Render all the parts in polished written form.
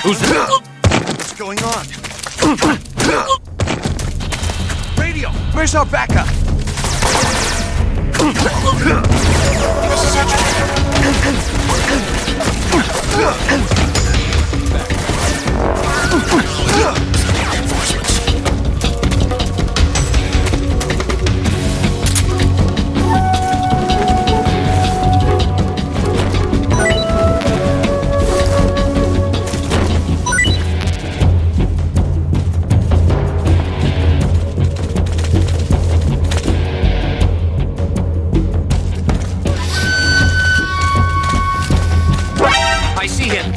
Who's that? What's going on? Radio! Where's our backup? This is I see him.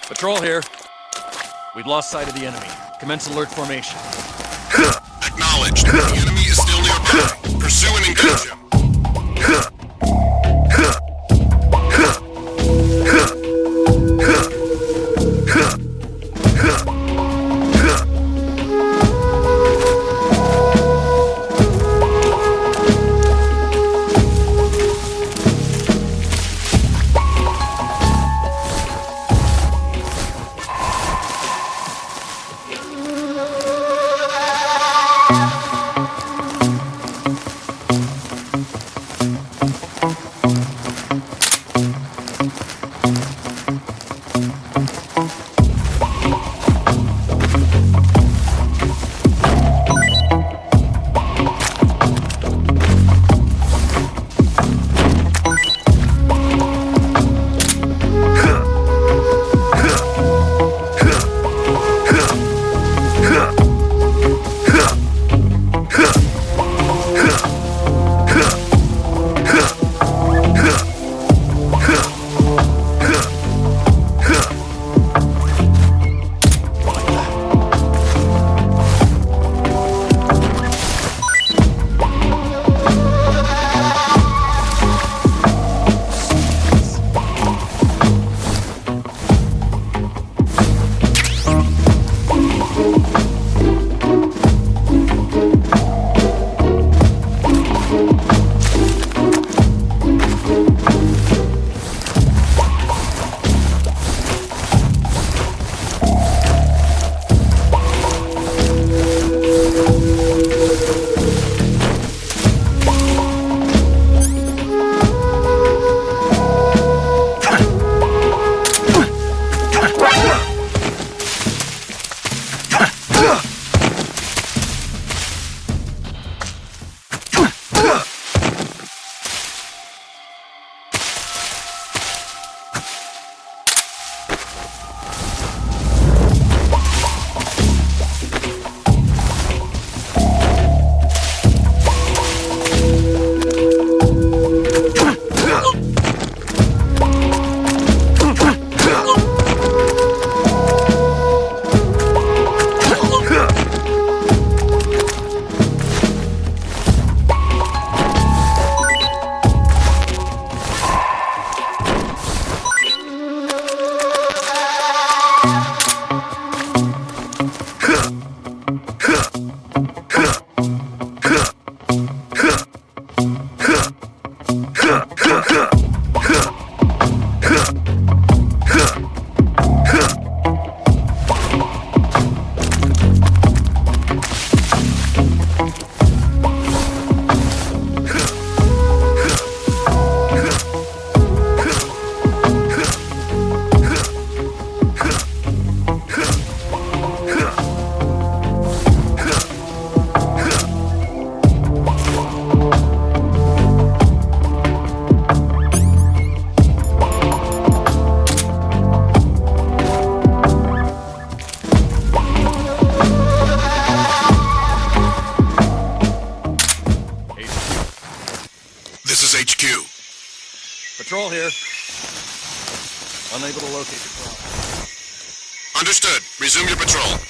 Patrol here. We've lost sight of the enemy. Commence alert formation. Acknowledged. The enemy is still nearby. Pursue and engage him. Patrol here. Unable to locate the problem. Understood. Resume your patrol.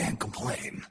Can't complain.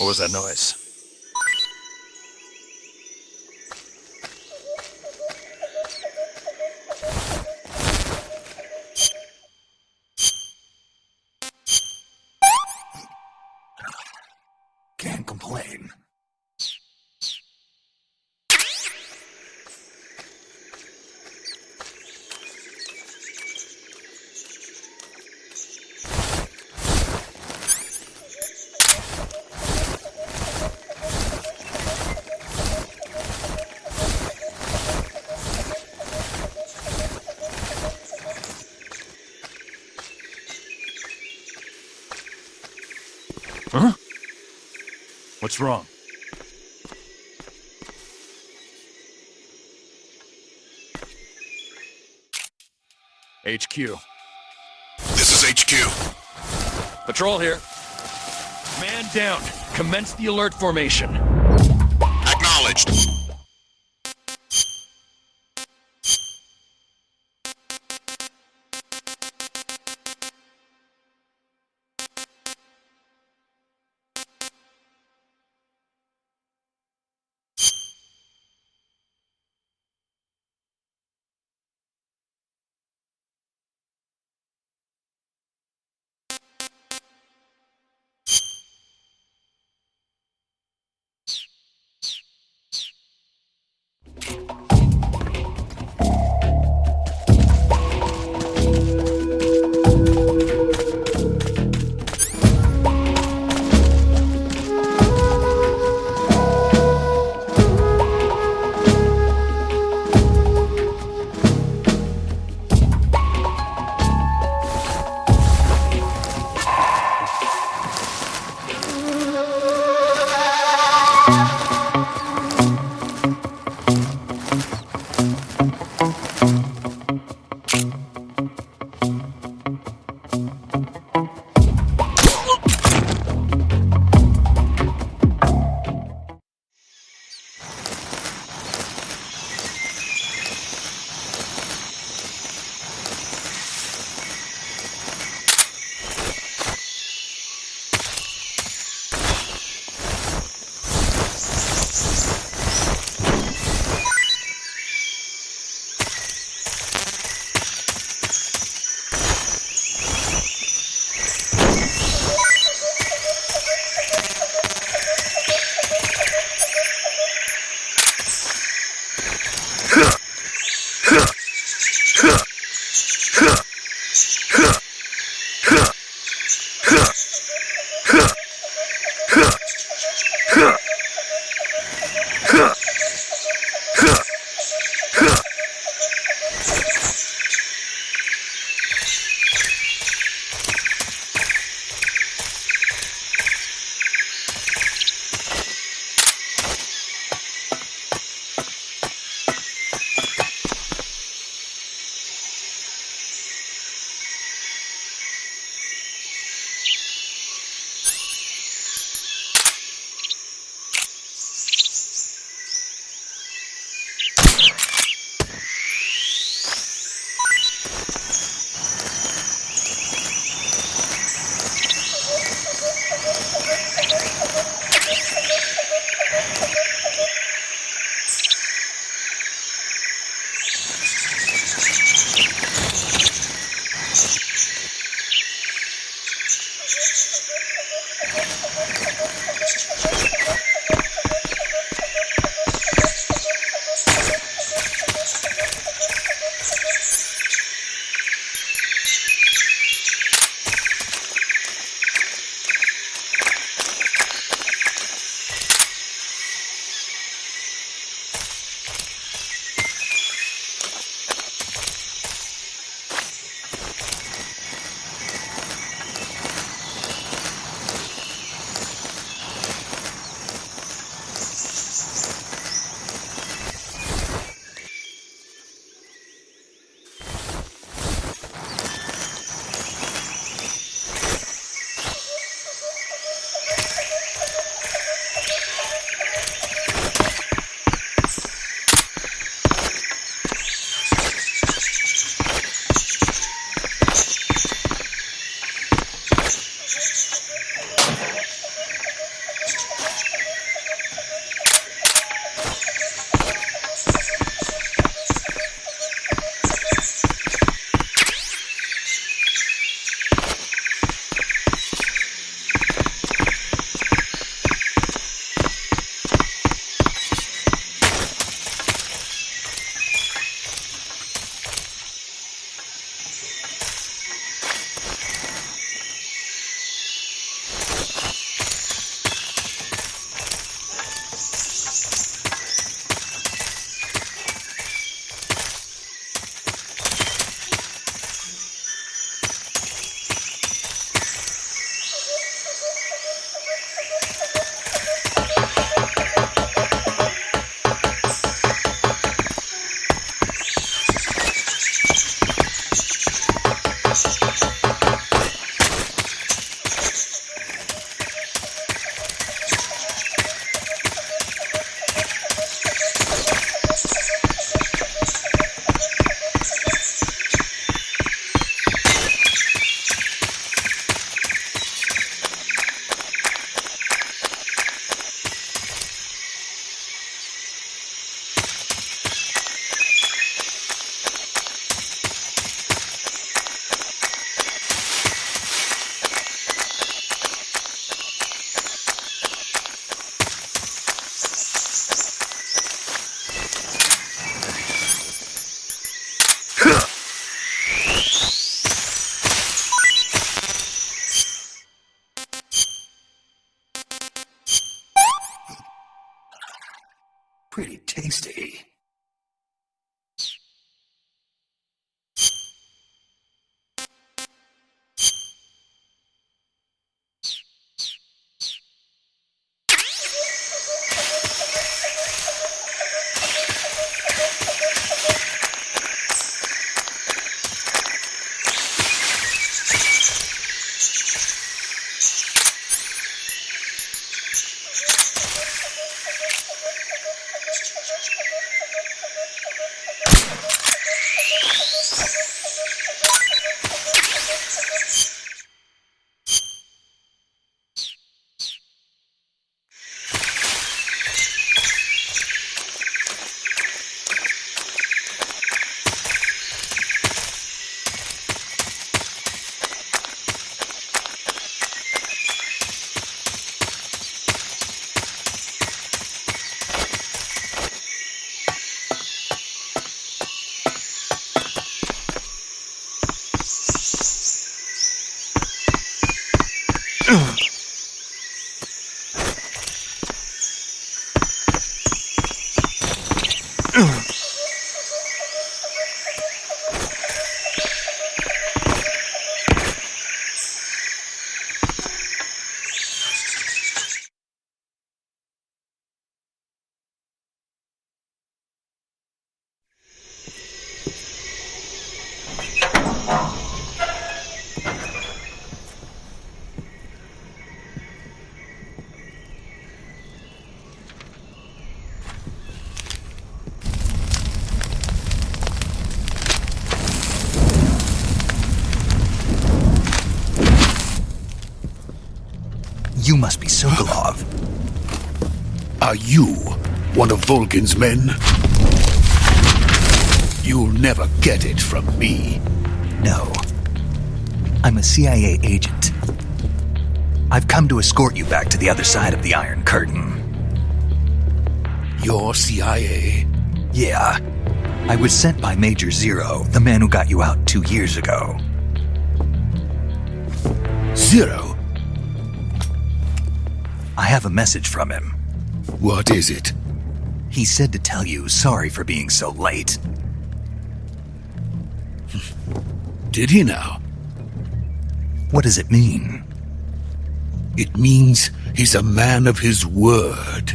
What was that noise? Can't complain. Huh? What's wrong? HQ. This is HQ. Patrol here. Man down. Commence the alert formation. Acknowledged. You must be Sokolov. Are you one of Volgin's men? You'll never get it from me. No. I'm a CIA agent. I've come to escort you back to the other side of the Iron Curtain. You're CIA? Yeah. I was sent by Major Zero, the man who got you out 2 years ago. Zero? I have a message from him. What is it? He said to tell you sorry for being so late. Did he now? What does it mean? It means he's a man of his word.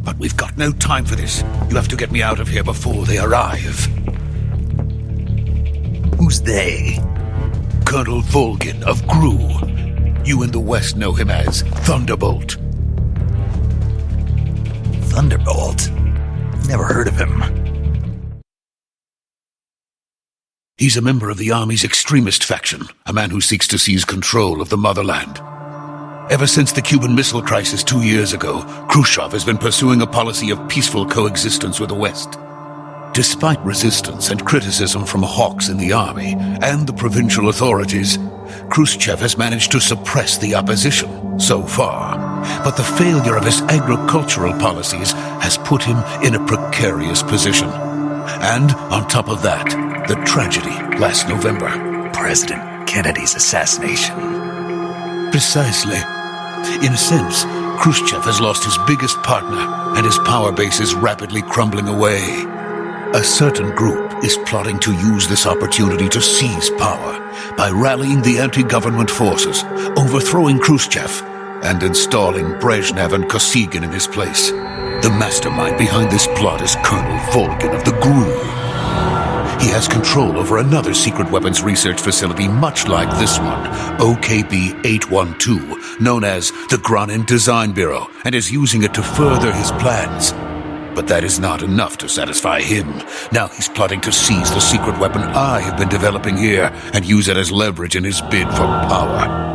But we've got no time for this. You have to get me out of here before they arrive. Who's they? Colonel Volgin of GRU. You in the West know him as Thunderbolt. Thunderbolt? Never heard of him. He's a member of the Army's extremist faction, a man who seeks to seize control of the motherland. Ever since the Cuban Missile Crisis 2 years ago, Khrushchev has been pursuing a policy of peaceful coexistence with the West. Despite resistance and criticism from hawks in the army and the provincial authorities, Khrushchev has managed to suppress the opposition so far. But the failure of his agricultural policies has put him in a precarious position. And on top of that, the tragedy last November. President Kennedy's assassination. Precisely. In a sense, Khrushchev has lost his biggest partner, and his power base is rapidly crumbling away. A certain group is plotting to use this opportunity to seize power by rallying the anti-government forces, overthrowing Khrushchev, and installing Brezhnev and Kosygin in his place. The mastermind behind this plot is Colonel Volgin of the GRU. He has control over another secret weapons research facility much like this one, OKB-812, known as the Granin Design Bureau, and is using it to further his plans. But that is not enough to satisfy him. Now he's plotting to seize the secret weapon I have been developing here and use it as leverage in his bid for power.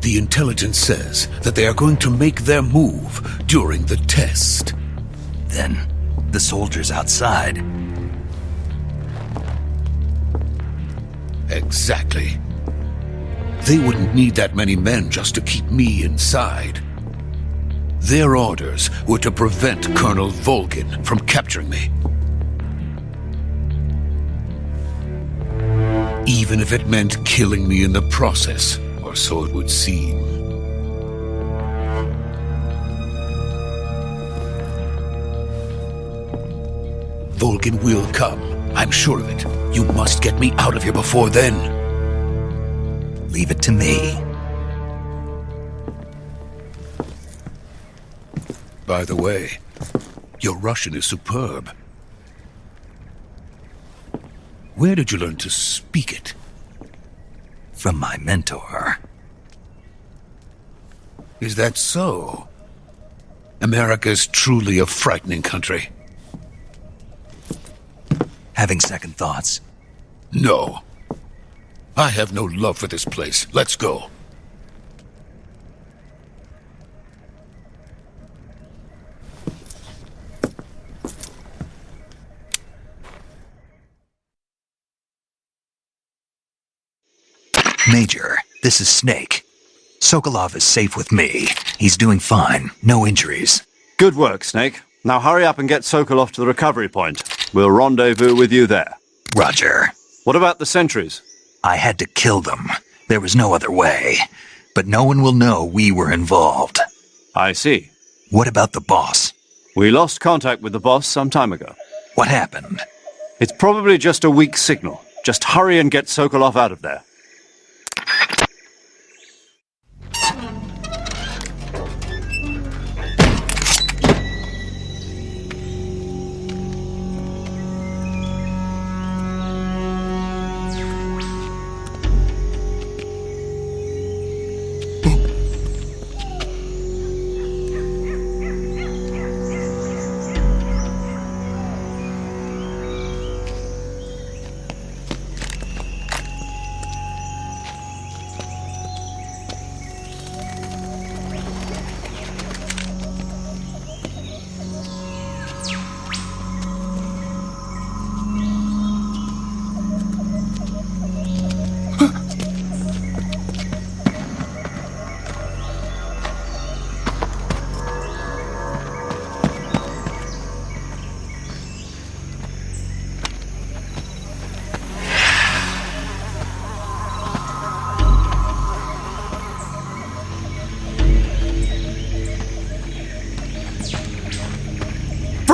The intelligence says that they are going to make their move during the test. Then, the soldiers outside. Exactly. They wouldn't need that many men just to keep me inside. Their orders were to prevent Colonel Volgin from capturing me. Even if it meant killing me in the process. Or so it would seem. Volgin will come. I'm sure of it. You must get me out of here before then. Leave it to me. By the way, your Russian is superb. Where did you learn to speak it? From my mentor. Is that so? America's truly a frightening country. Having second thoughts? No. I have no love for this place. Let's go. Major, this is Snake. Sokolov is safe with me. He's doing fine. No injuries. Good work, Snake. Now hurry up and get Sokolov to the recovery point. We'll rendezvous with you there. Roger. What about the sentries? I had to kill them. There was no other way. But no one will know we were involved. I see. What about the boss? We lost contact with the boss some time ago. What happened? It's probably just a weak signal. Just hurry and get Sokolov out of there.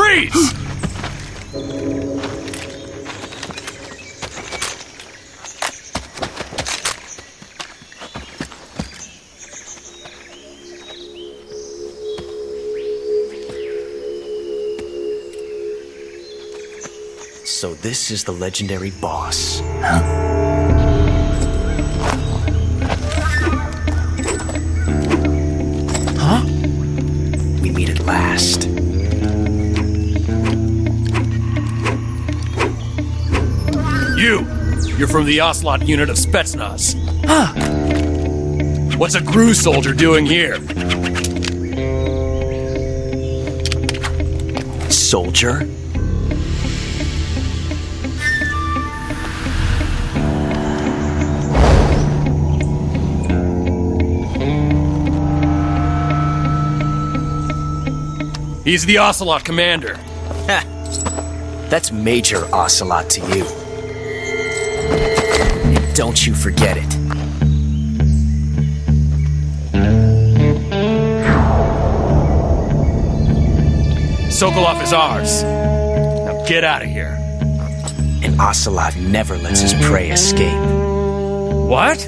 Freeze! So this is the legendary boss. Huh? We meet at last. You're from the Ocelot unit of Spetsnaz. Huh? What's a GRU soldier doing here? Soldier? He's the Ocelot commander. Ha! That's Major Ocelot to you. And don't you forget it. Sokolov is ours. Now get out of here. And Ocelot never lets his prey escape. What?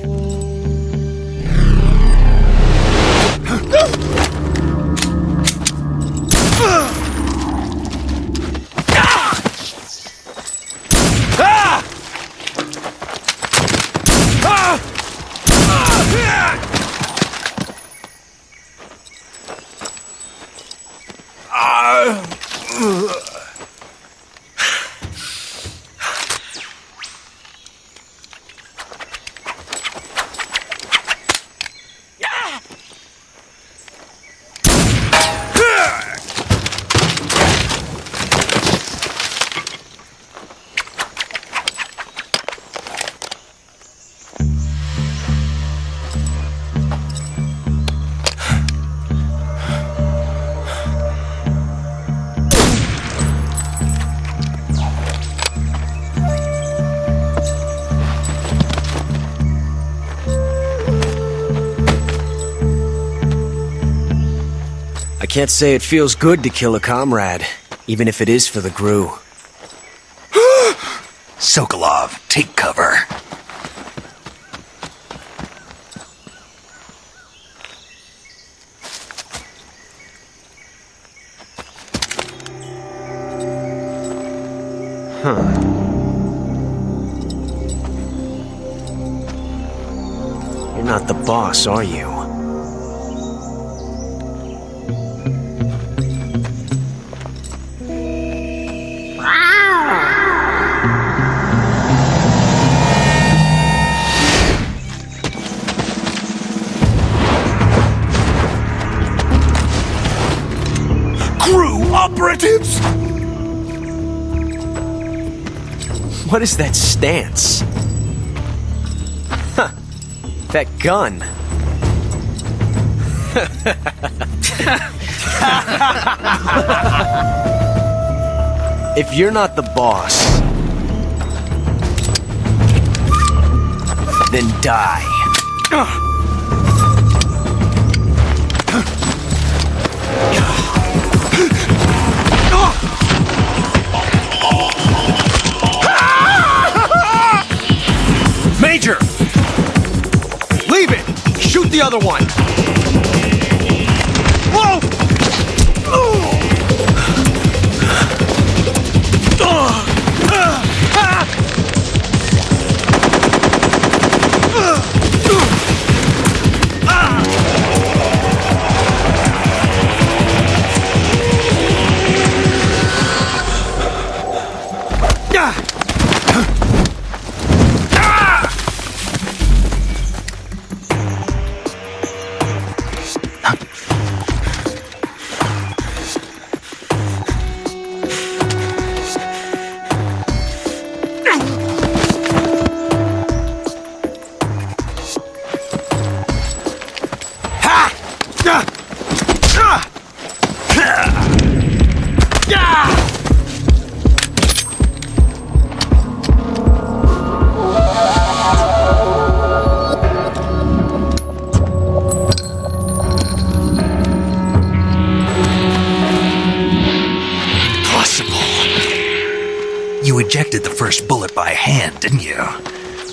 I can't say it feels good to kill a comrade, even if it is for the GRU. Sokolov, take cover. You're not the boss, are you? GRU operatives! What is that stance? Huh. That gun. If you're not the boss, then die. Major! Leave it! Shoot the other one! Whoa! ejected the first bullet by hand, didn't you?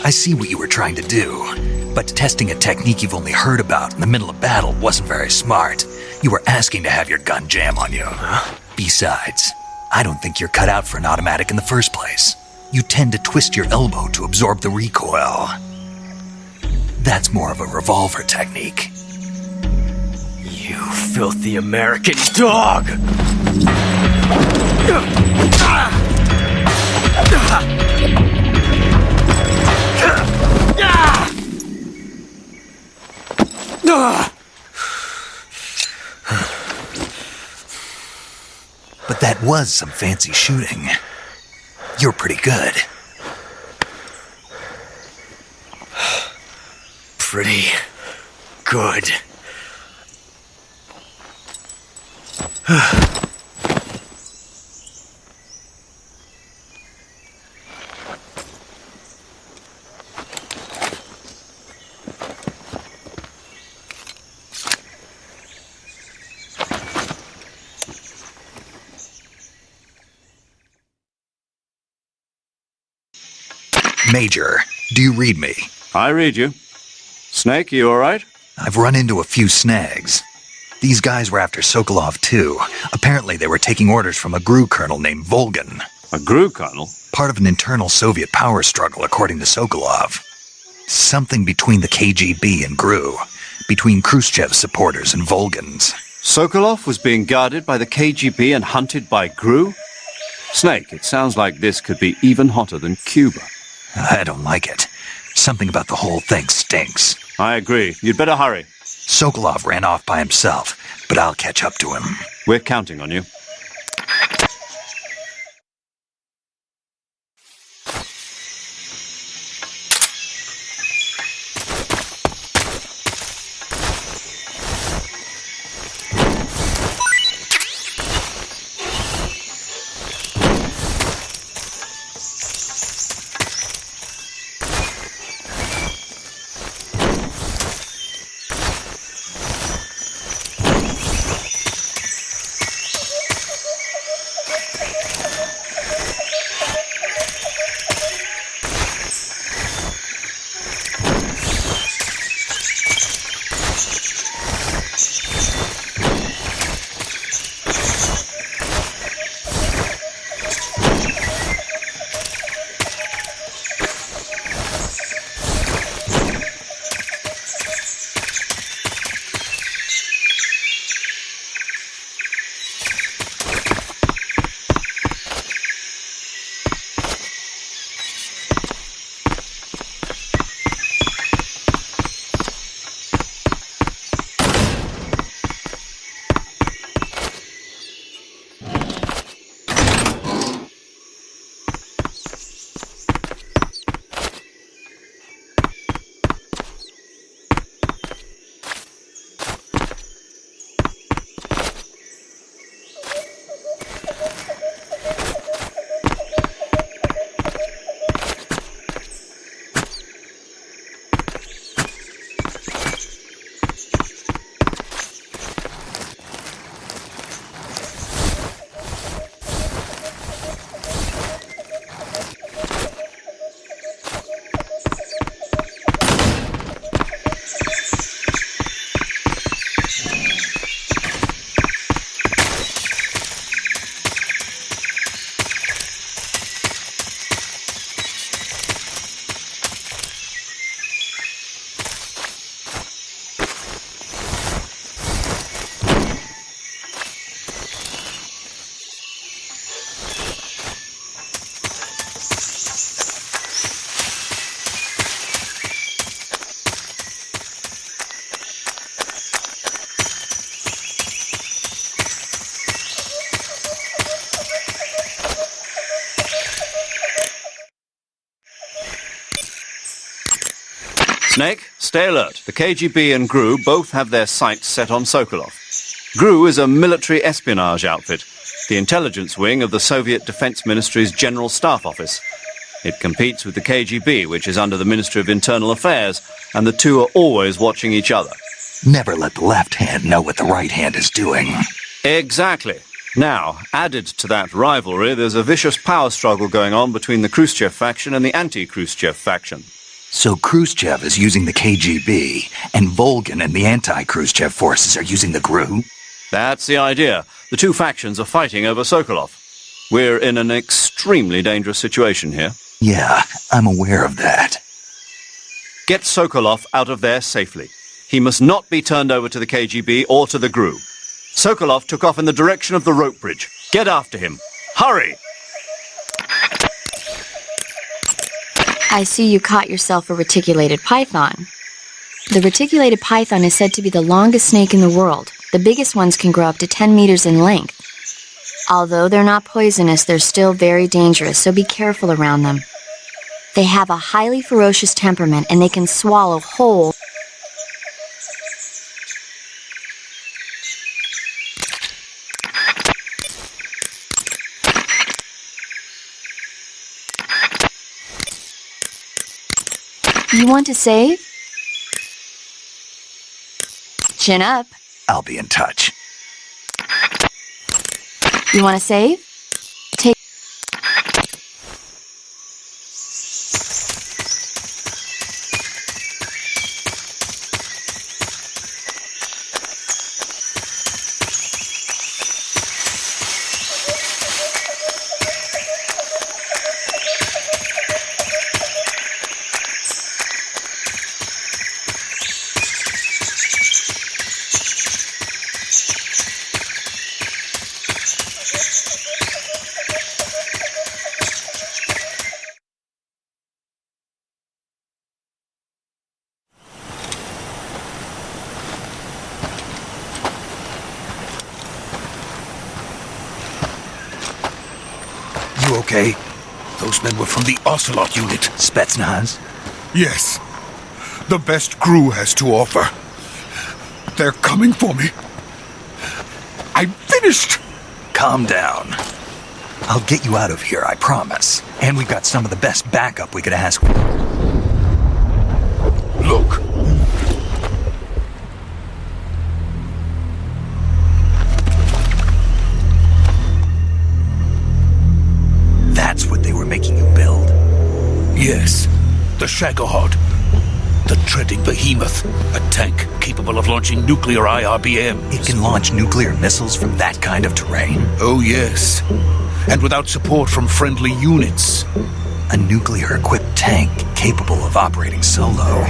I see what you were trying to do. But testing a technique you've only heard about in the middle of battle wasn't very smart. You were asking to have your gun jam on you. Huh? Besides, I don't think you're cut out for an automatic in the first place. You tend to twist your elbow to absorb the recoil. That's more of a revolver technique. You filthy American dog! But that was some fancy shooting. You're pretty good. Pretty good. Major, do you read me? I read you. Snake, you all right? I've run into a few snags. These guys were after Sokolov too. Apparently they were taking orders from a GRU colonel named Volgan. A GRU colonel? Part of an internal Soviet power struggle, according to Sokolov. Something between the KGB and GRU. Between Khrushchev's supporters and Volgan's. Sokolov was being guarded by the KGB and hunted by GRU? Snake, it sounds like this could be even hotter than Cuba. I don't like it. Something about the whole thing stinks. I agree. You'd better hurry. Sokolov ran off by himself, but I'll catch up to him. We're counting on you. Snake, stay alert. The KGB and GRU both have their sights set on Sokolov. GRU is a military espionage outfit, the intelligence wing of the Soviet Defense Ministry's General Staff Office. It competes with the KGB, which is under the Ministry of Internal Affairs, and the two are always watching each other. Never let the left hand know what the right hand is doing. Exactly. Now, added to that rivalry, there's a vicious power struggle going on between the Khrushchev faction and the anti-Khrushchev faction. So Khrushchev is using the KGB, and Volgin and the anti-Khrushchev forces are using the GRU? That's the idea. The two factions are fighting over Sokolov. We're in an extremely dangerous situation here. Yeah, I'm aware of that. Get Sokolov out of there safely. He must not be turned over to the KGB or to the GRU. Sokolov took off in the direction of the rope bridge. Get after him. Hurry! I see you caught yourself a reticulated python. The reticulated python is said to be the longest snake in the world. The biggest ones can grow up to 10 meters in length. Although they're not poisonous, they're still very dangerous, so be careful around them. They have a highly ferocious temperament, and they can swallow whole. You want to save? Chin up. I'll be in touch. You want to save? Take. You okay? Those men were from the Ocelot unit. Spetsnaz? Yes. The best GRU has to offer. They're coming for me. I'm finished! Calm down. I'll get you out of here, I promise. And we've got some of the best backup we could ask for. Look. That's what they were making you build? Yes. The Shagohod. The treading behemoth. A tank capable of launching nuclear IRBMs. It can launch nuclear missiles from that kind of terrain? Oh, yes. And without support from friendly units. A nuclear-equipped tank capable of operating solo.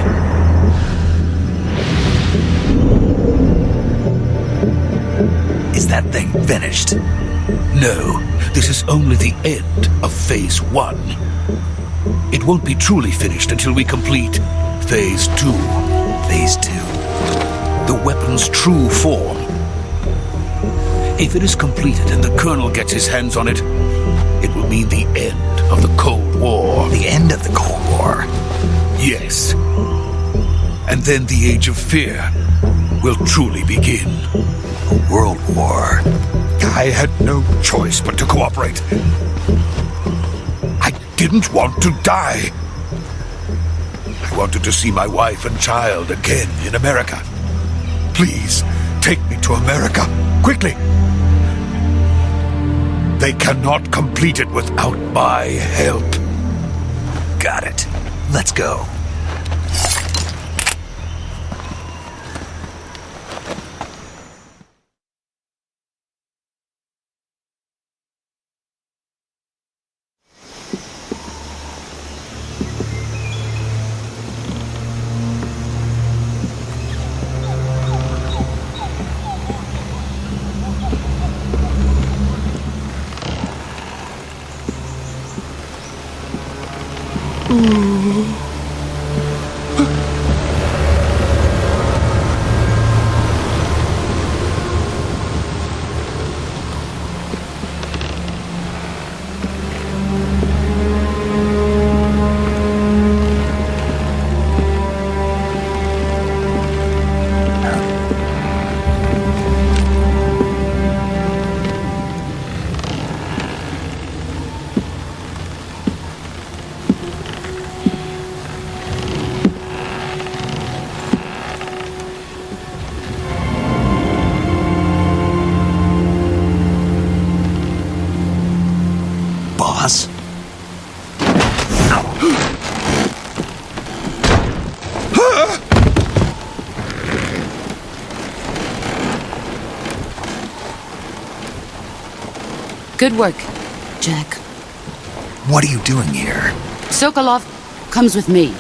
Is that thing finished? No, this is only the end of Phase 1. It won't be truly finished until we complete Phase 2. Phase 2? The weapon's true form. If it is completed and the Colonel gets his hands on it, it will mean the end of the Cold War. The end of the Cold War? Yes. And then the Age of Fear will truly begin. A world war? I had no choice but to cooperate. I didn't want to die. I wanted to see my wife and child again in America. Please, take me to America, quickly. They cannot complete it without my help. Got it. Let's go. Good work, Jack. What are you doing here? Sokolov comes with me.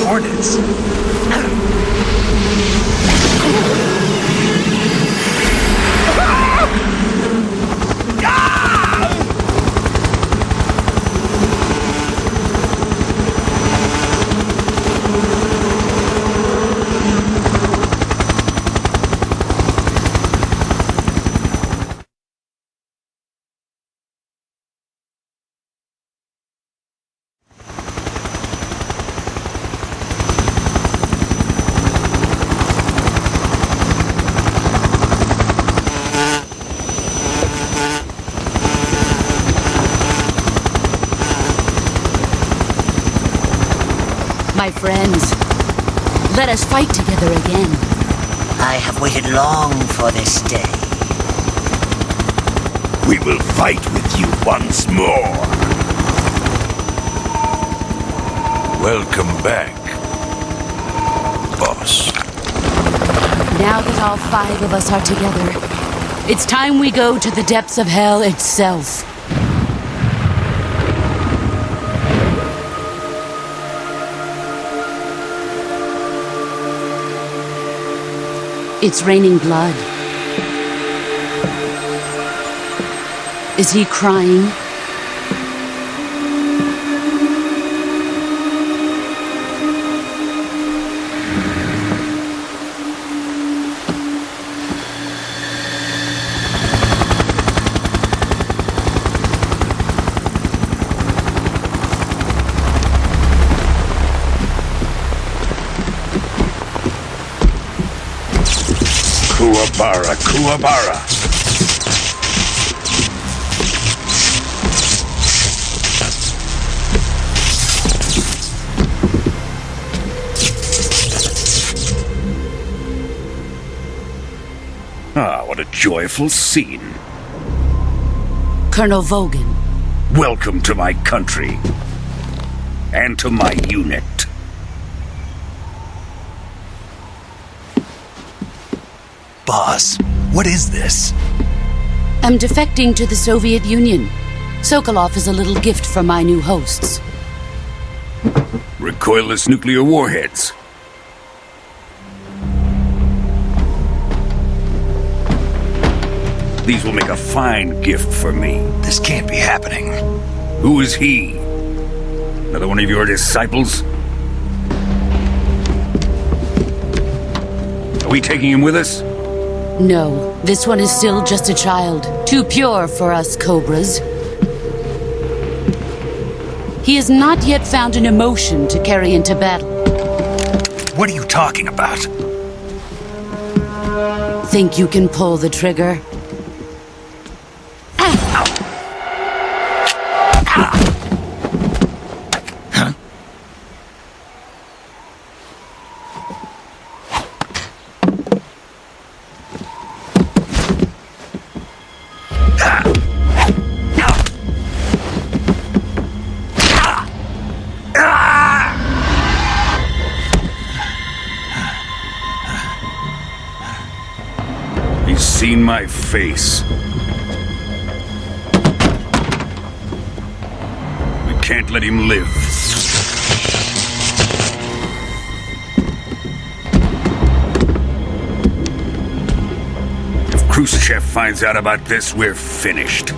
Hornets. My friends, let us fight together again. I have waited long for this day. We will fight with you once more. Welcome back, boss. Now that all 5 of us are together, it's time we go to the depths of hell itself. It's raining blood. Is he crying? Kuwabara, Kuwabara. Ah, what a joyful scene. Colonel Vogan. Welcome to my country. And to my unit. Boss, what is this? I'm defecting to the Soviet Union. Sokolov is a little gift from my new hosts. Recoilless nuclear warheads. These will make a fine gift for me. This can't be happening. Who is he? Another one of your disciples? Are we taking him with us? No, this one is still just a child. Too pure for us Cobras. He has not yet found an emotion to carry into battle. What are you talking about? Think you can pull the trigger? He's seen my face. We can't let him live. If Khrushchev finds out about this, we're finished.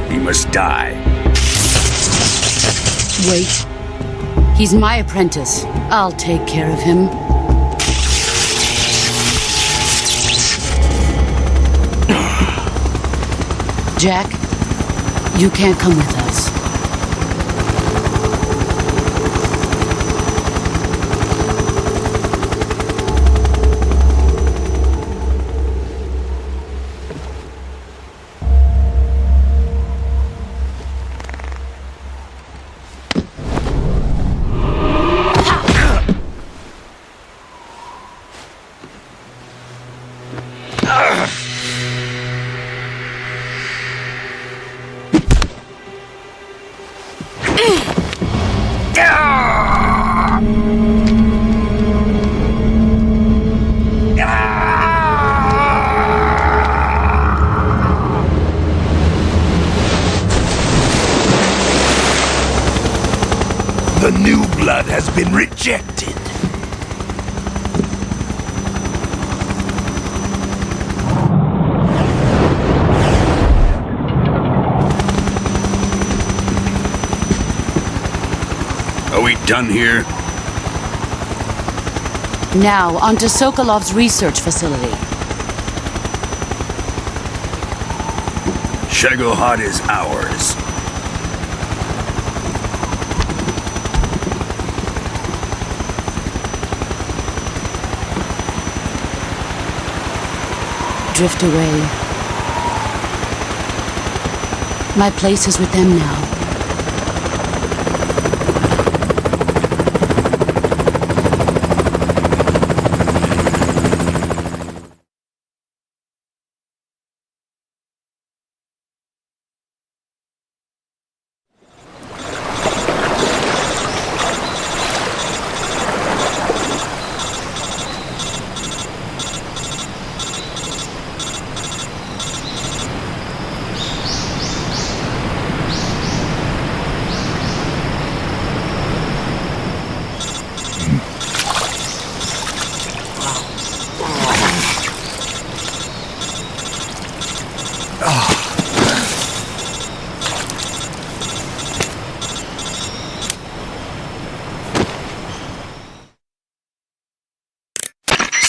He must die. Wait. He's my apprentice. I'll take care of him. Jack, you can't come with us. The new blood has been rejected. Are we done here? Now, onto Sokolov's research facility. Shagohod is ours. Drift away. My place is with them now.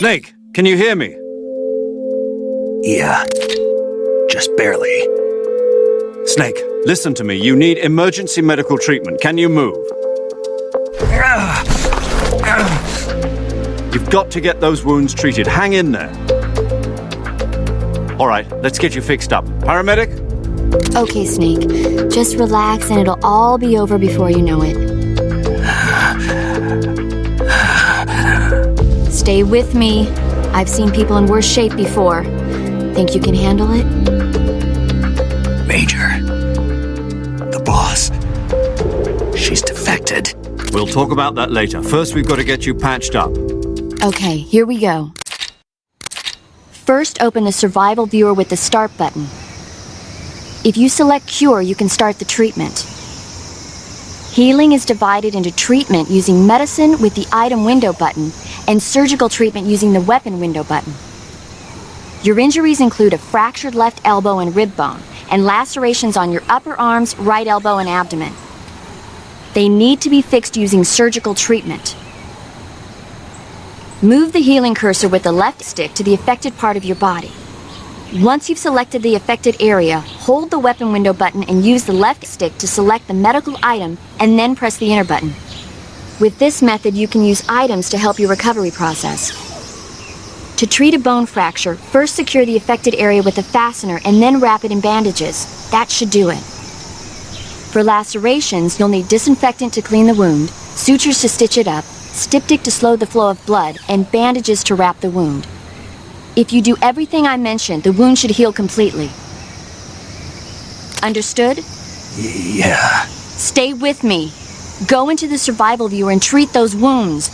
Snake, can you hear me? Yeah. Just barely. Snake, listen to me. You need emergency medical treatment. Can you move? You've got to get those wounds treated. Hang in there. All right, let's get you fixed up. Paramedic? Okay, Snake. Just relax and it'll all be over before you know it. Stay with me. I've seen people in worse shape before. Think you can handle it? Major. The boss. She's defected. We'll talk about that later. First, we've got to get you patched up. Okay, here we go. First, open the survival viewer with the start button. If you select cure, you can start the treatment. Healing is divided into treatment using medicine with the item window button and surgical treatment using the weapon window button. Your injuries include a fractured left elbow and rib bone and lacerations on your upper arms, right elbow, and abdomen. They need to be fixed using surgical treatment. Move the healing cursor with the left stick to the affected part of your body. Once you've selected the affected area, hold the weapon window button and use the left stick to select the medical item and then press the enter button. With this method, you can use items to help your recovery process. To treat a bone fracture, first secure the affected area with a fastener and then wrap it in bandages. That should do it. For lacerations, you'll need disinfectant to clean the wound, sutures to stitch it up, styptic to slow the flow of blood, and bandages to wrap the wound. If you do everything I mentioned, the wound should heal completely. Understood? Yeah. Stay with me. Go into the survival viewer and treat those wounds.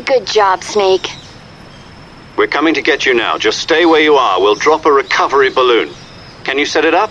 Good job, Snake. We're coming to get you now. Just stay where you are. We'll drop a recovery balloon. Can you set it up?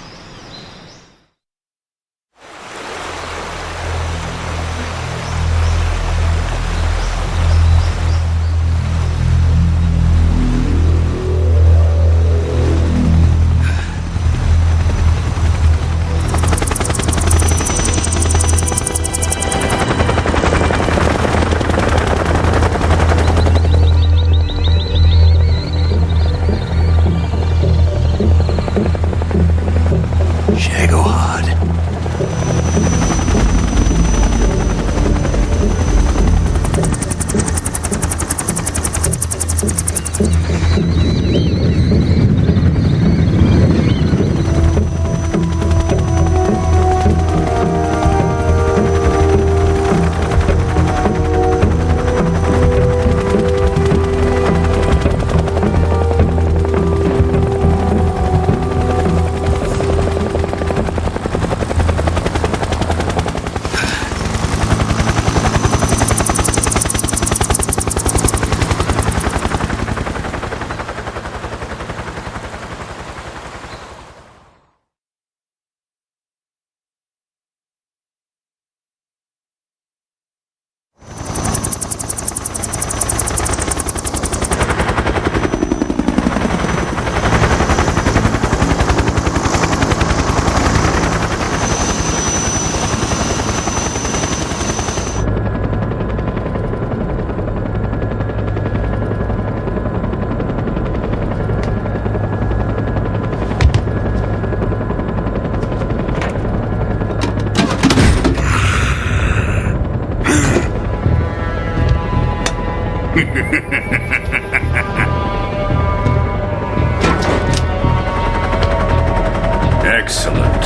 Excellent.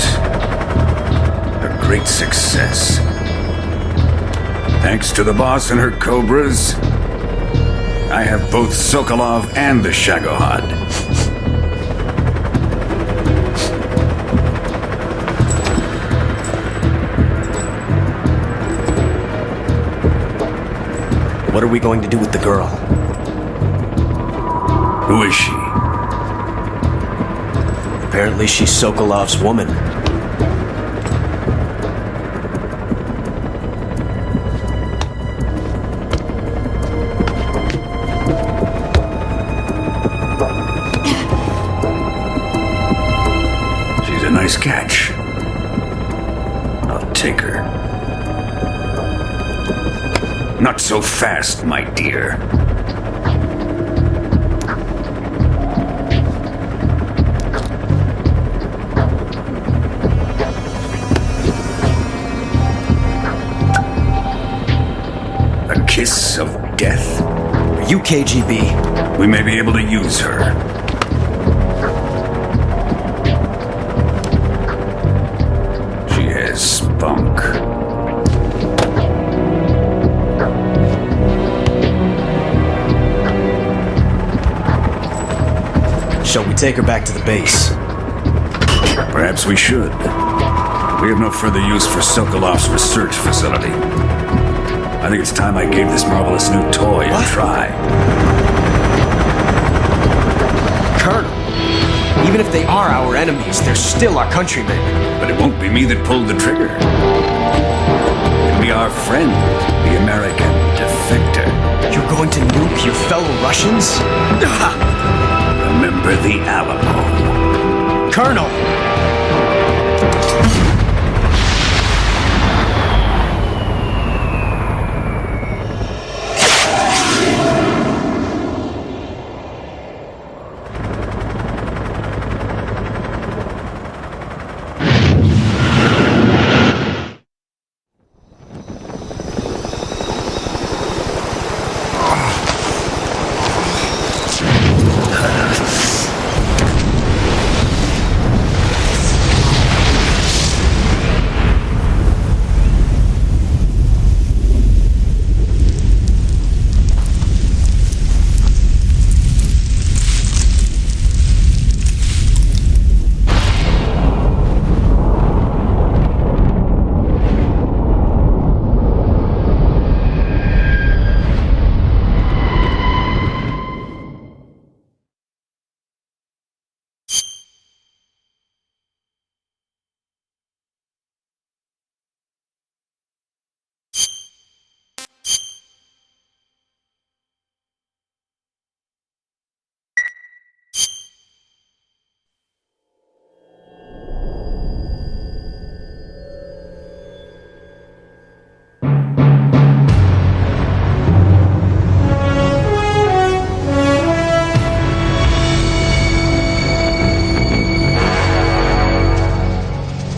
A great success. Thanks to the boss and her cobras, I have both Sokolov and the Shagohod. What are we going to do with the girl? Who is she? Apparently she's Sokolov's woman. She's a nice catch. I'll take her. Not so fast, my dear. Kiss of death? Are you KGB? We may be able to use her. She has spunk. Shall we take her back to the base? Perhaps we should. We have no further use for Sokolov's research facility. I think it's time I gave this marvelous new toy a try. Colonel, even if they are our enemies, they're still our countrymen. But it won't be me that pulled the trigger. It'll be our friend, the American defector. You're going to nuke your fellow Russians? Remember the Alamo. Colonel!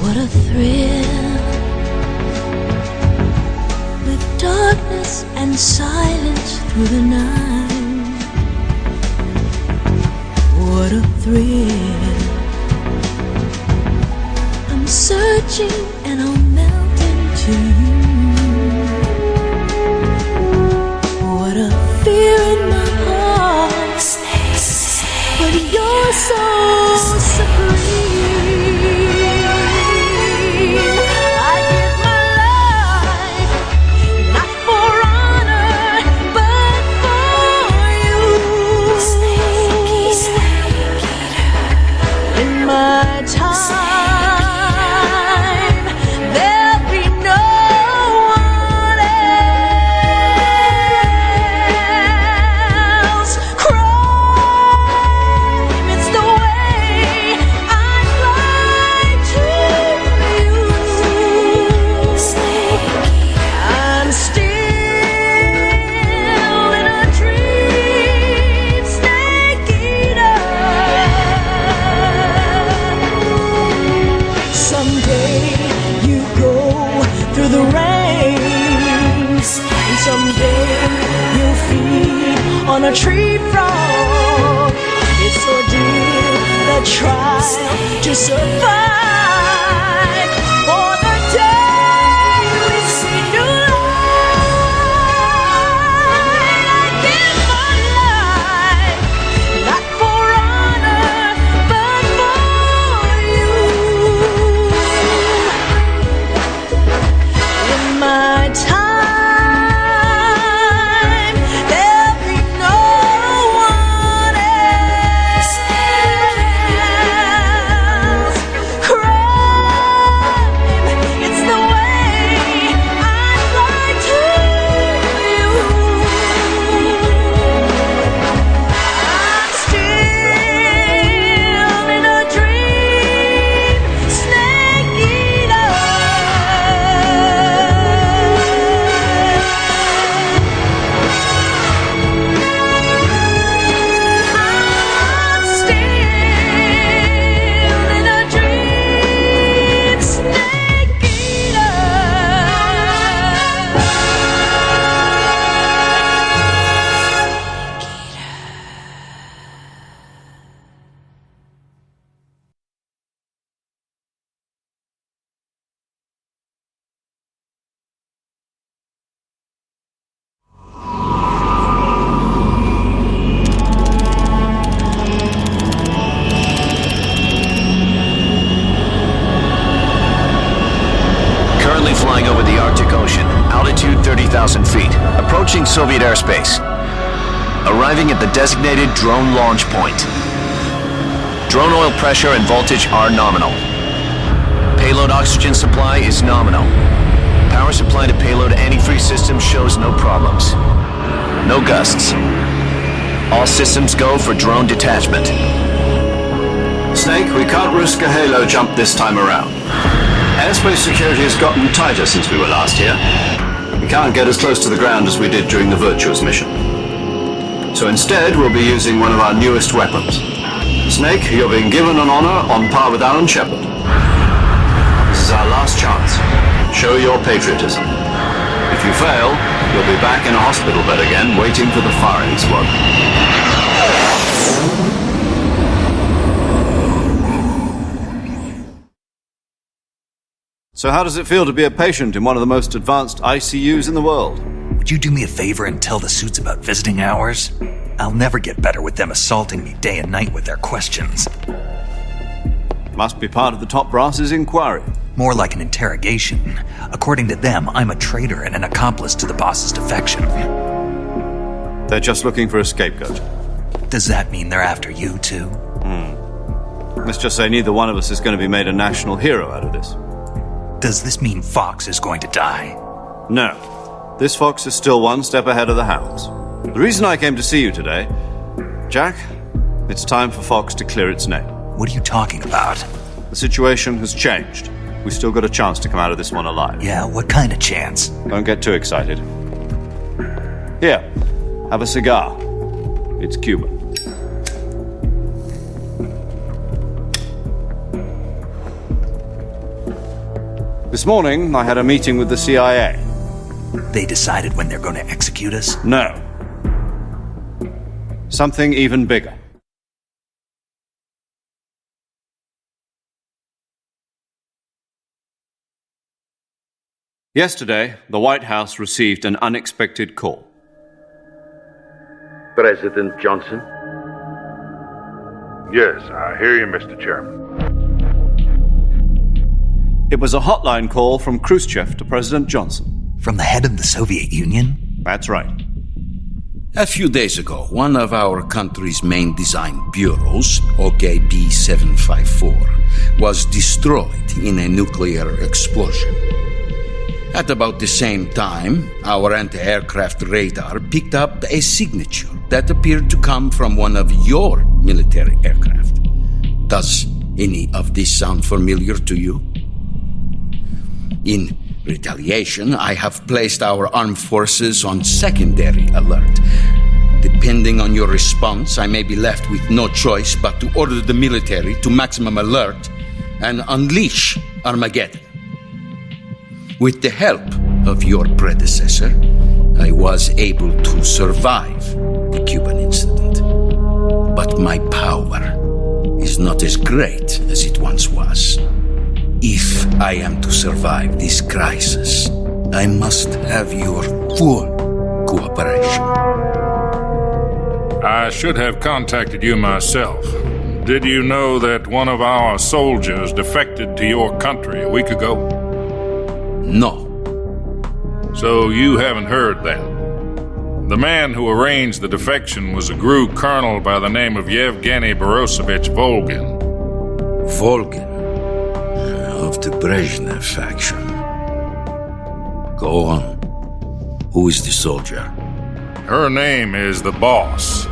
What a thrill, with darkness and silence through the night. What a thrill, I'm searching and I'll melt into you. What a fear in my heart, but you're so supreme. I give my life, not for honor, but for you. In my time, there'll be no one else. Crime, it's the way I fly to you. I'm still in a dream, snake eater. Someday you go through the rain, and someday you'll feed on a tree frog. It's ordeal, the trial to survive for the day we see new light. I give my life, not for honor, but for you. In my time, there'll be no one else. Crime, it's the way I fly to you. I'm still in a dream, snake eater. I'm still in a dream, snake eater. Currently flying over the Arctic Ocean, altitude 30,000 feet, approaching Soviet airspace. Arriving at the designated drone launch point. Drone oil pressure and voltage are nominal. Payload oxygen supply is nominal. Power supply to payload antifreeze system shows no problems. No gusts. All systems go for drone detachment. Snake, we can't risk a halo jump this time around. Airspace security has gotten tighter since we were last here. We can't get as close to the ground as we did during the Virtuous mission. So instead, we'll be using one of our newest weapons. Snake, you're being given an honor on par with Alan Shepard. This is our last chance. Show your patriotism. If you fail, you'll be back in a hospital bed again, waiting for the firing squad. So how does it feel to be a patient in one of the most advanced ICUs in the world? Would you do me a favor and tell the suits about visiting hours? I'll never get better with them assaulting me day and night with their questions. Must be part of the top brass's inquiry. More like an interrogation. According to them, I'm a traitor and an accomplice to the boss's defection. They're just looking for a scapegoat. Does that mean they're after you, too? Let's just say neither one of us is going to be made a national hero out of this. Does this mean Fox is going to die? No. This fox is still one step ahead of the hounds. The reason I came to see you today, Jack, it's time for Fox to clear its name. What are you talking about? The situation has changed. We've still got a chance to come out of this one alive. Yeah, what kind of chance? Don't get too excited. Here, have a cigar. It's Cuban. This morning, I had a meeting with the CIA. They decided when they're going to execute us? No. Something even bigger. Yesterday, the White House received an unexpected call. President Johnson? Yes, I hear you, Mr. Chairman. It was a hotline call from Khrushchev to President Johnson. From the head of the Soviet Union? That's right. A few days ago, one of our country's main design bureaus, OKB 754, was destroyed in a nuclear explosion. At about the same time, our anti-aircraft radar picked up a signature that appeared to come from one of your military aircraft. Does any of this sound familiar to you? In retaliation, I have placed our armed forces on secondary alert. Depending on your response, I may be left with no choice but to order the military to maximum alert and unleash Armageddon. With the help of your predecessor, I was able to survive the Cuban incident. But my power is not as great as it once was. If I am to survive this crisis, I must have your full cooperation. I should have contacted you myself. Did you know that one of our soldiers defected to your country a week ago? No. So you haven't heard then. The man who arranged the defection was a GRU colonel by the name of Yevgeny Borisovich Volgin. Volgin? Of the Brezhnev faction. Go on. Who is the soldier? Her name is the Boss.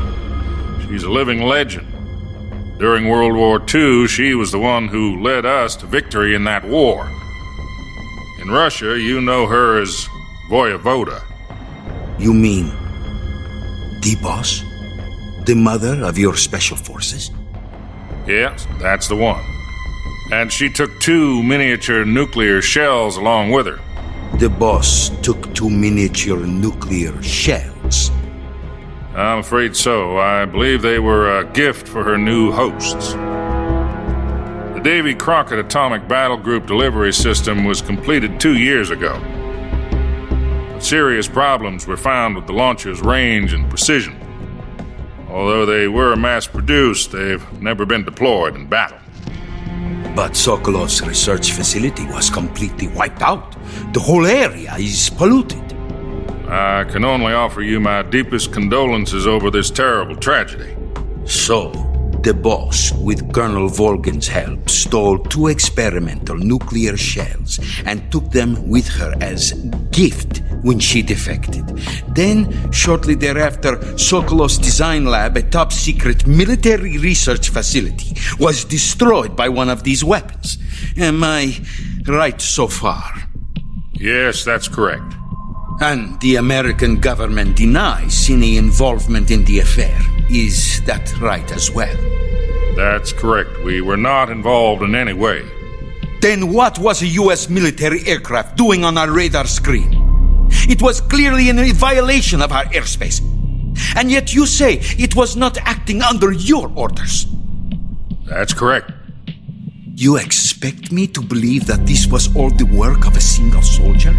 She's a living legend. During World War II, she was the one who led us to victory in that war. In Russia, you know her as Voyevoda. You mean the Boss? The mother of your special forces? Yes, that's the one. And she took 2 miniature nuclear shells along with her. The Boss took 2 miniature nuclear shells? I'm afraid so. I believe they were a gift for her new hosts. The Davy Crockett Atomic Battle Group delivery system was completed 2 years ago. But serious problems were found with the launcher's range and precision. Although they were mass-produced, they've never been deployed in battle. But Sokolov's research facility was completely wiped out. The whole area is polluted. I can only offer you my deepest condolences over this terrible tragedy. So, the Boss, with Colonel Volgin's help, stole 2 experimental nuclear shells and took them with her as gift when she defected. Then, shortly thereafter, Sokolov's design lab, a top-secret military research facility, was destroyed by one of these weapons. Am I right so far? Yes, that's correct. And the American government denies any involvement in the affair. Is that right as well? That's correct. We were not involved in any way. Then what was a U.S. military aircraft doing on our radar screen? It was clearly in violation of our airspace. And yet you say it was not acting under your orders. That's correct. You expect me to believe that this was all the work of a single soldier?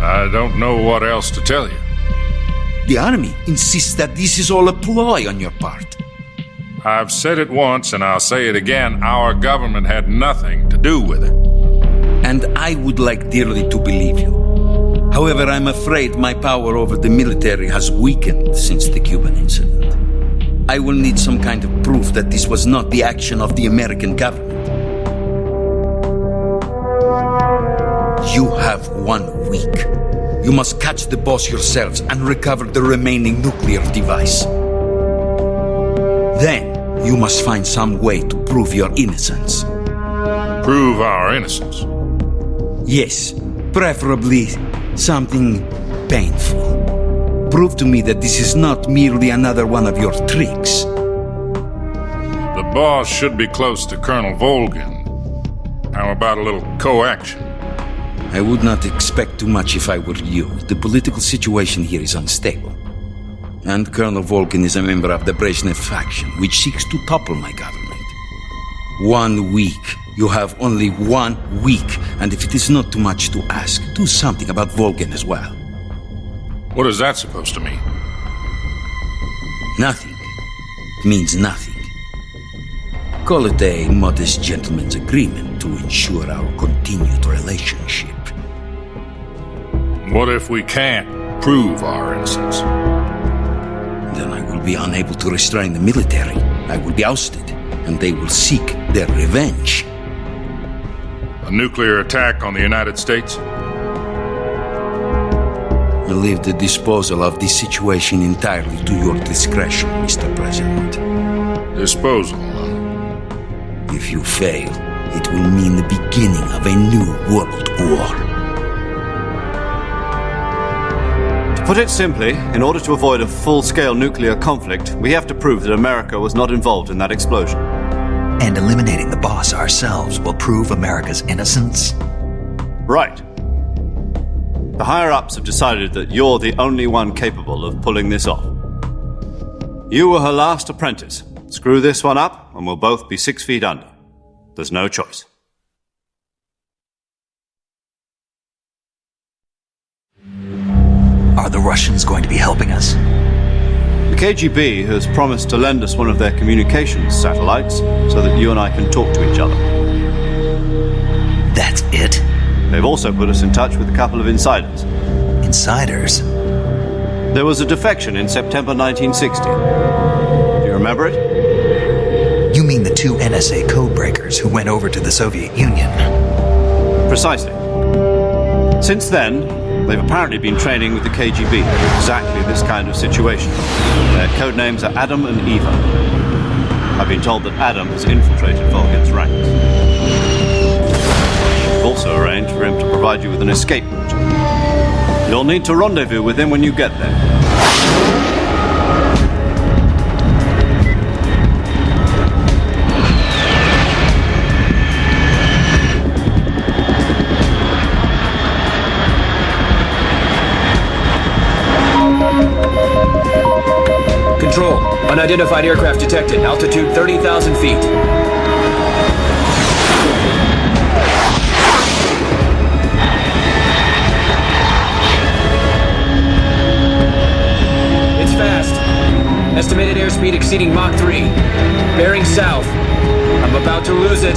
I don't know what else to tell you. The Army insists that this is all a ploy on your part. I've said it once and I'll say it again. Our government had nothing to do with it. And I would like dearly to believe you. However, I'm afraid my power over the military has weakened since the Cuban incident. I will need some kind of proof that this was not the action of the American government. You have 1 week. You must catch the Boss yourselves and recover the remaining nuclear device. Then, you must find some way to prove your innocence. Prove our innocence? Yes, preferably something painful. Prove to me that this is not merely another one of your tricks. The Boss should be close to Colonel Volgin. How about a little co-action? I would not expect too much if I were you. The political situation here is unstable. And Colonel Volgin is a member of the Brezhnev faction, which seeks to topple my government. 1 week. You have only 1 week, and if it is not too much to ask, do something about Volgin as well. What is that supposed to mean? Nothing. It means nothing. Call it a modest gentleman's agreement to ensure our continued relationship. What if we can't prove our innocence? Then I will be unable to restrain the military. I will be ousted, and they will seek their revenge. A nuclear attack on the United States? I leave the disposal of this situation entirely to your discretion, Mr. President. Disposal? If you fail, it will mean the beginning of a new world war. To put it simply, in order to avoid a full-scale nuclear conflict, we have to prove that America was not involved in that explosion. And eliminating the boss ourselves will prove America's innocence? Right. The higher-ups have decided that you're the only one capable of pulling this off. You were her last apprentice. Screw this one up, and we'll both be 6 feet under. There's no choice. Are the Russians going to be helping us? The KGB has promised to lend us one of their communications satellites so that you and I can talk to each other. That's it? They've also put us in touch with a couple of insiders. Insiders? There was a defection in September 1960. Do you remember it? You mean the 2 NSA codebreakers who went over to the Soviet Union? Precisely. Since then, they've apparently been training with the KGB for exactly this kind of situation. Their codenames are Adam and Eva. I've been told that Adam has infiltrated Volgin's ranks. We've also arranged for him to provide you with an escape route. You'll need to rendezvous with him when you get there. Control. Unidentified aircraft detected. Altitude 30,000 feet. It's fast. Estimated airspeed exceeding Mach 3. Bearing south. I'm about to lose it.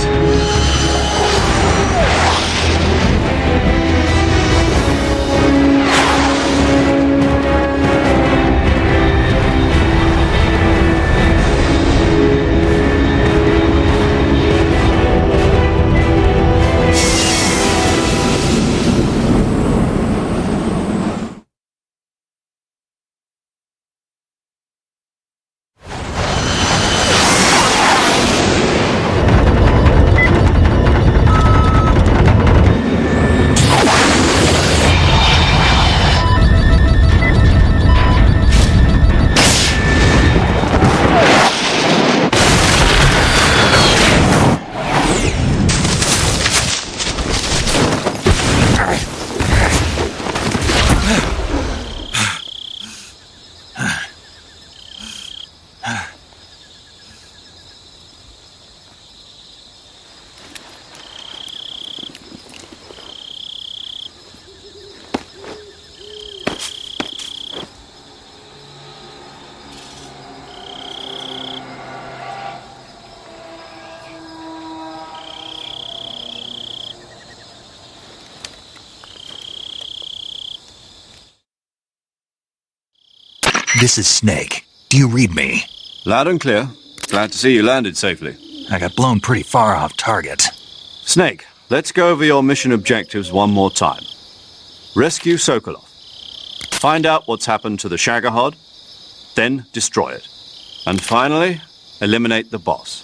This is Snake. Do you read me? Loud and clear. Glad to see you landed safely. I got blown pretty far off target. Snake, let's go over your mission objectives one more time. Rescue Sokolov. Find out what's happened to the Shagohod, then destroy it. And finally, eliminate the boss.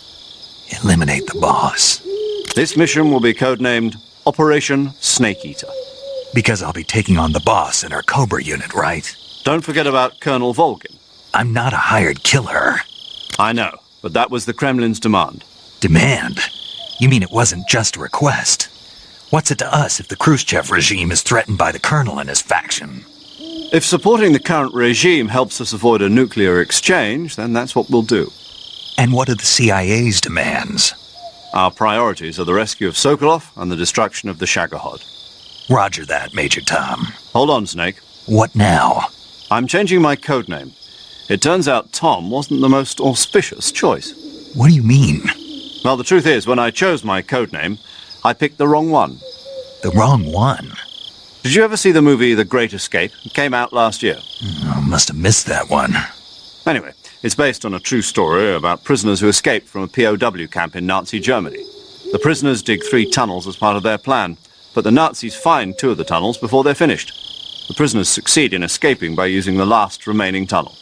Eliminate the boss? This mission will be codenamed Operation Snake Eater. Because I'll be taking on the boss in our Cobra unit, right? Don't forget about Colonel Volgin. I'm not a hired killer. I know, but that was the Kremlin's demand. Demand? You mean it wasn't just a request? What's it to us if the Khrushchev regime is threatened by the colonel and his faction? If supporting the current regime helps us avoid a nuclear exchange, then that's what we'll do. And what are the CIA's demands? Our priorities are the rescue of Sokolov and the destruction of the Shagohod. Roger that, Major Tom. Hold on, Snake. What now? I'm changing my codename. It turns out Tom wasn't the most auspicious choice. What do you mean? Well, the truth is, when I chose my codename, I picked the wrong one. The wrong one? Did you ever see the movie The Great Escape? It came out last year. I must have missed that one. Anyway, it's based on a true story about prisoners who escaped from a POW camp in Nazi Germany. The prisoners dig 3 tunnels as part of their plan, but the Nazis find 2 of the tunnels before they're finished. The prisoners succeed in escaping by using the last remaining tunnel.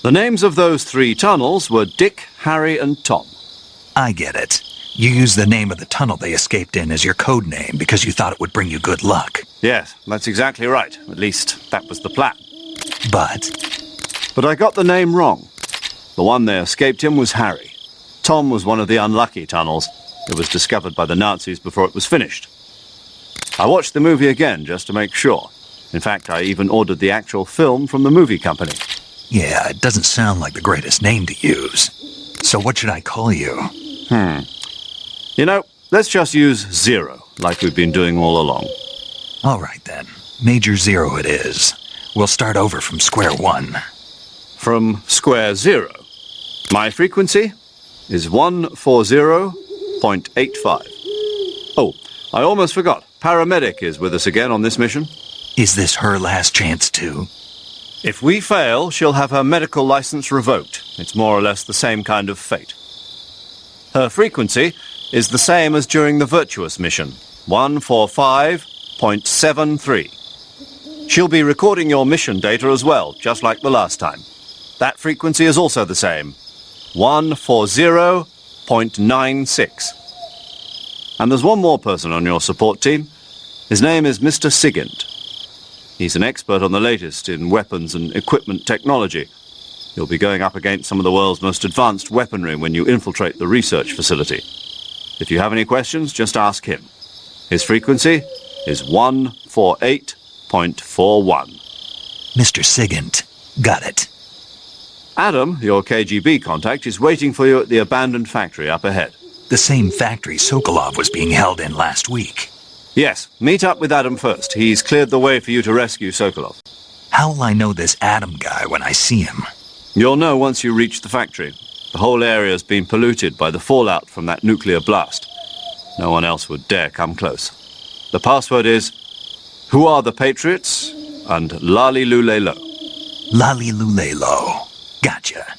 The names of those 3 tunnels were Dick, Harry, and Tom. I get it. You used the name of the tunnel they escaped in as your code name because you thought it would bring you good luck. Yes, that's exactly right. At least, that was the plan. But I got the name wrong. The one they escaped in was Harry. Tom was one of the unlucky tunnels. It was discovered by the Nazis before it was finished. I watched the movie again just to make sure. In fact, I even ordered the actual film from the movie company. Yeah, it doesn't sound like the greatest name to use. So what should I call you? You know, let's just use Zero, like we've been doing all along. All right, then. Major Zero it is. We'll start over from square one. From square zero. My frequency is 140.85. Oh, I almost forgot. Paramedic is with us again on this mission. Is this her last chance, too? If we fail, she'll have her medical license revoked. It's more or less the same kind of fate. Her frequency is the same as during the Virtuous mission, 145.73. She'll be recording your mission data as well, just like the last time. That frequency is also the same, 140.96. And there's one more person on your support team. His name is Mr. Sigint. He's an expert on the latest in weapons and equipment technology. You'll be going up against some of the world's most advanced weaponry when you infiltrate the research facility. If you have any questions, just ask him. His frequency is 148.41. Mr. Sigint. Got it. Adam, your KGB contact, is waiting for you at the abandoned factory up ahead. The same factory Sokolov was being held in last week. Yes, meet up with Adam first. He's cleared the way for you to rescue Sokolov. How will I know this Adam guy when I see him? You'll know once you reach the factory. The whole area's been polluted by the fallout from that nuclear blast. No one else would dare come close. The password is, Who are the Patriots? And Lali Lule Lo. Lali Lule Lo. Gotcha.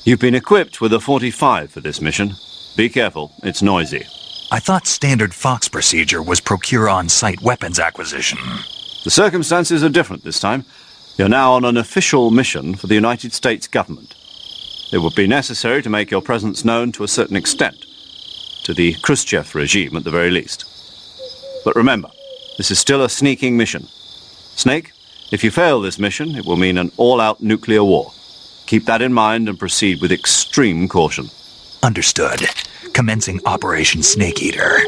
You've been equipped with a 45 for this mission. Be careful, it's noisy. I thought standard Fox procedure was procure on-site weapons acquisition. The circumstances are different this time. You're now on an official mission for the United States government. It would be necessary to make your presence known to a certain extent, to the Khrushchev regime at the very least. But remember, this is still a sneaking mission. Snake, if you fail this mission, it will mean an all-out nuclear war. Keep that in mind and proceed with extreme caution. Understood. Commencing Operation Snake Eater.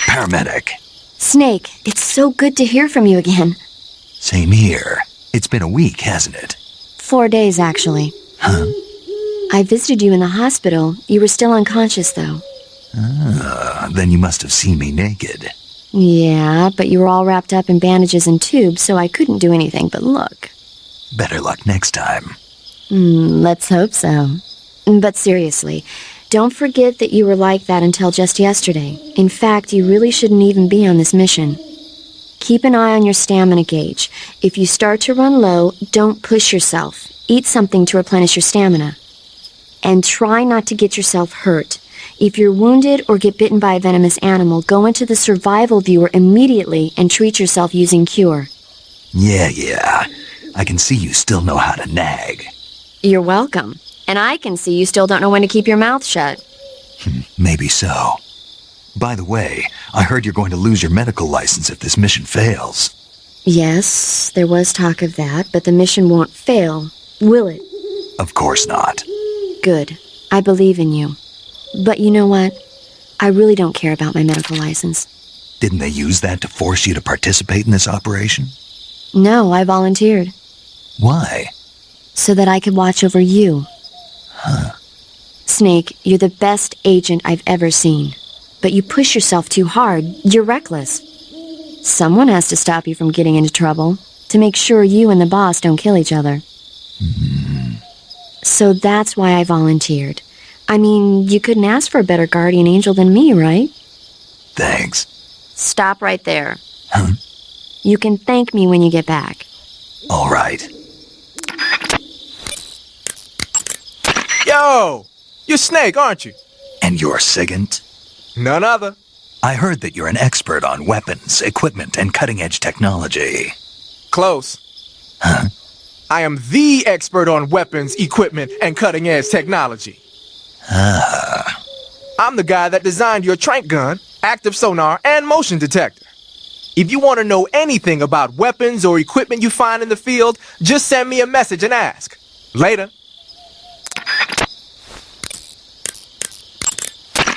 Paramedic. Snake, it's so good to hear from you again. Same here. It's been a week, hasn't it? 4 days, actually. Huh? I visited you in the hospital. You were still unconscious, though. Then you must have seen me naked. Yeah, but you were all wrapped up in bandages and tubes, so I couldn't do anything but look. Better luck next time. Let's hope so. But seriously, don't forget that you were like that until just yesterday. In fact, you really shouldn't even be on this mission. Keep an eye on your stamina gauge. If you start to run low, don't push yourself. Eat something to replenish your stamina. And try not to get yourself hurt. If you're wounded or get bitten by a venomous animal, go into the survival viewer immediately and treat yourself using Cure. Yeah. I can see you still know how to nag. You're welcome. And I can see you still don't know when to keep your mouth shut. Maybe so. By the way, I heard you're going to lose your medical license if this mission fails. Yes, there was talk of that, but the mission won't fail, will it? Of course not. Good. I believe in you. But you know what? I really don't care about my medical license. Didn't they use that to force you to participate in this operation? No, I volunteered. Why? So that I could watch over you. Huh. Snake, you're the best agent I've ever seen. But you push yourself too hard. You're reckless. Someone has to stop you from getting into trouble, to make sure you and the boss don't kill each other. So that's why I volunteered. I mean, you couldn't ask for a better guardian angel than me, right? Thanks. Stop right there. Huh? You can thank me when you get back. All right. Yo! You're Snake, aren't you? And you're Sigint? None other. I heard that you're an expert on weapons, equipment, and cutting-edge technology. Close. Huh? I am the expert on weapons, equipment, and cutting-edge technology. Ah. I'm the guy that designed your trank gun, active sonar, and motion detector. If you want to know anything about weapons or equipment you find in the field, just send me a message and ask. Later.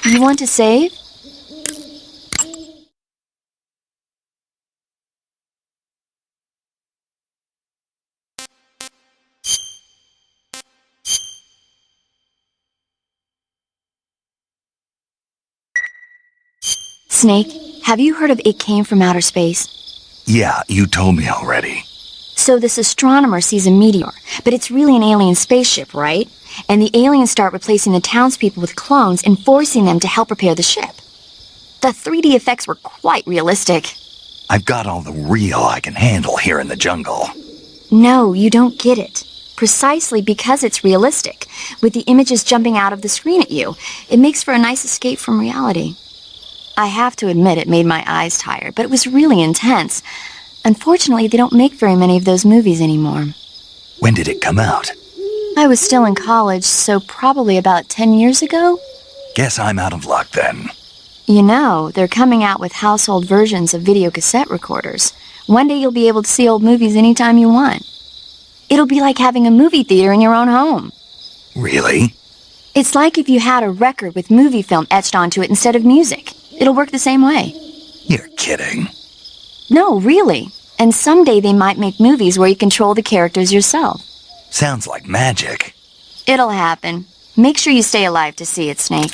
You want to save? Snake, have you heard of It Came from Outer Space? Yeah, you told me already. So this astronomer sees a meteor, but it's really an alien spaceship, right? And the aliens start replacing the townspeople with clones and forcing them to help repair the ship. The 3D effects were quite realistic. I've got all the real I can handle here in the jungle. No, you don't get it. Precisely because it's realistic, with the images jumping out of the screen at you, it makes for a nice escape from reality. I have to admit it made my eyes tired, but it was really intense. Unfortunately, they don't make very many of those movies anymore. When did it come out? I was still in college, so probably about 10 years ago? Guess I'm out of luck then. You know, they're coming out with household versions of video cassette recorders. One day you'll be able to see old movies anytime you want. It'll be like having a movie theater in your own home. Really? It's like if you had a record with movie film etched onto it instead of music. It'll work the same way. You're kidding. No, really. And someday they might make movies where you control the characters yourself. Sounds like magic. It'll happen. Make sure you stay alive to see it, Snake.